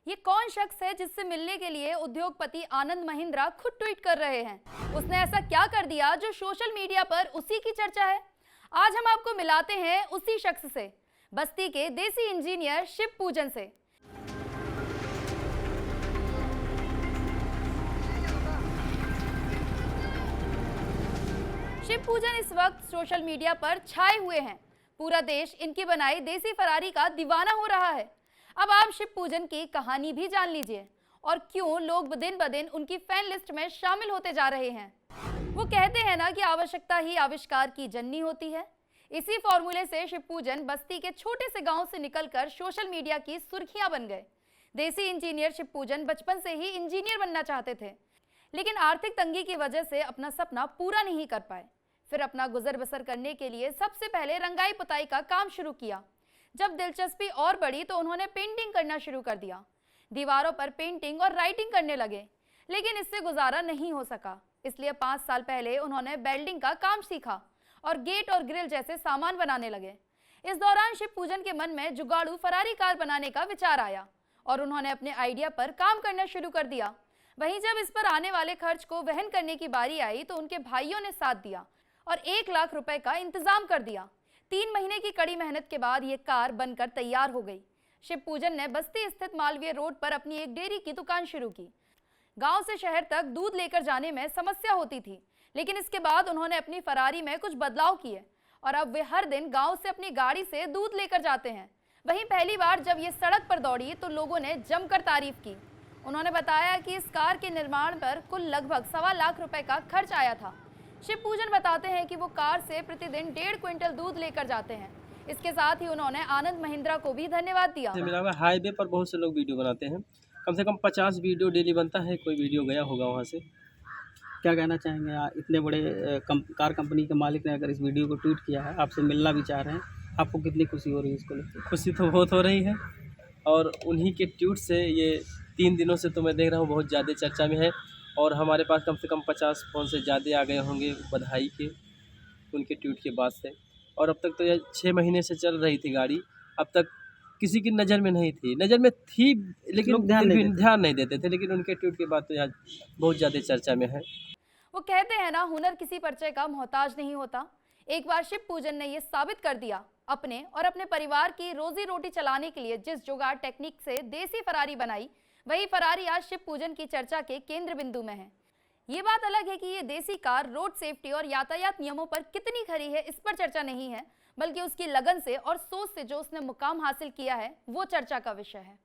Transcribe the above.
ये कौन शख्स है जिससे मिलने के लिए उद्योगपति आनंद महिंद्रा खुद ट्वीट कर रहे हैं? उसने ऐसा क्या कर दिया जो सोशल मीडिया पर उसी की चर्चा है? आज हम आपको मिलाते हैं उसी शख्स से, बस्ती के देसी इंजीनियर शिव पूजन से। शिव पूजन इस वक्त सोशल मीडिया पर छाए हुए हैं। पूरा देश इनकी बनाई देसी फरारी का दीवाना हो रहा है। अब आप शिव पूजन की कहानी भी जान लीजिए और क्यों लोग दिन ब दिन उनकी फैन लिस्ट में शामिल होते जा रहे हैं। वो कहते हैं ना कि आवश्यकता ही आविष्कार की जननी होती है। इसी फॉर्मूले से शिव पूजन बस्ती के छोटे से गांव से निकलकर सोशल मीडिया की सुर्खियां बन गए। देसी इंजीनियर शिव पूजन बचपन से ही इंजीनियर बनना चाहते थे, लेकिन आर्थिक तंगी की वजह से अपना सपना पूरा नहीं कर पाए। फिर अपना गुजर बसर करने के लिए सबसे पहले रंगाई पुताई का काम शुरू किया। जब दिलचस्पी और बढ़ी तो उन्होंने पेंटिंग करना शुरू कर दिया। दीवारों पर पेंटिंग और राइटिंग करने लगे, लेकिन इससे गुजारा नहीं हो सका। इसलिए 5 साल पहले उन्होंने वेल्डिंग का काम सीखा और गेट और ग्रिल जैसे सामान बनाने लगे। इस दौरान शिव पूजन के मन में जुगाड़ू फरारी कार बनाने का विचार आया और उन्होंने अपने आइडिया पर काम करना शुरू कर दिया। वहीं जब इस पर आने वाले खर्च को वहन करने की बारी आई तो उनके भाइयों ने साथ दिया और 1 लाख रुपए का इंतजाम कर दिया। 3 महीने की कड़ी मेहनत के बाद ये कार बनकर तैयार हो गई। शिव पूजन ने बस्ती स्थित मालवीय रोड पर अपनी एक डेयरी की दुकान शुरू की। गांव से शहर तक दूध लेकर जाने में समस्या होती थी, लेकिन इसके बाद उन्होंने अपनी फरारी में कुछ बदलाव किए और अब वे हर दिन गांव से अपनी गाड़ी से दूध लेकर जाते हैं। वहीं पहली बार जब ये सड़क पर दौड़ी तो लोगों ने जमकर तारीफ की। उन्होंने बताया कि इस कार के निर्माण पर कुल लगभग 1.25 लाख रुपए का खर्च आया था। शिव पूजन बताते हैं कि वो कार से प्रतिदिन 1.5 क्विंटल दूध लेकर जाते हैं। इसके साथ ही उन्होंने आनंद महिंद्रा को भी धन्यवाद दिया। मिला हाईवे पर बहुत से लोग वीडियो बनाते हैं, कम से कम 50 वीडियो डेली बनता है। कोई वीडियो गया होगा वहाँ से। क्या कहना चाहेंगे? इतने बड़े कार कंपनी के मालिक ने अगर इस वीडियो को ट्वीट किया है, आपसे मिलना भी चाह रहे हैं, आपको कितनी खुशी हो रही है इसको लेकर? खुशी तो बहुत हो रही है और उन्हीं के ट्वीट से ये 3 दिनों से तो मैं देख रहा हूँ बहुत ज़्यादा चर्चा में है और हमारे पास कम से कम 50 फ़ोन से ज़्यादा आ गए होंगे बधाई के उनके ट्वीट के बाद से। और अब तक तो यह 6 महीने से चल रही थी गाड़ी, अब तक किसी की नज़र में नहीं थी। नज़र में थी लेकिन ध्यान नहीं देते थे, लेकिन उनके ट्वीट के बाद तो यह बहुत ज़्यादा चर्चा में है। वो कहते हैं ना, हुनर किसी परिचय का मोहताज नहीं होता। एक बार शिव पूजन ने ये साबित कर दिया। अपने और अपने परिवार की रोजी रोटी चलाने के लिए जिस जुगाड़ टेक्निक से देसी फरारी बनाई, वही फरारी आज शिव पूजन की चर्चा के केंद्र बिंदु में है। ये बात अलग है कि ये देसी कार रोड सेफ्टी और यातायात नियमों पर कितनी खरी है, इस पर चर्चा नहीं है, बल्कि उसकी लगन से और सोच से जो उसने मुकाम हासिल किया है वो चर्चा का विषय है।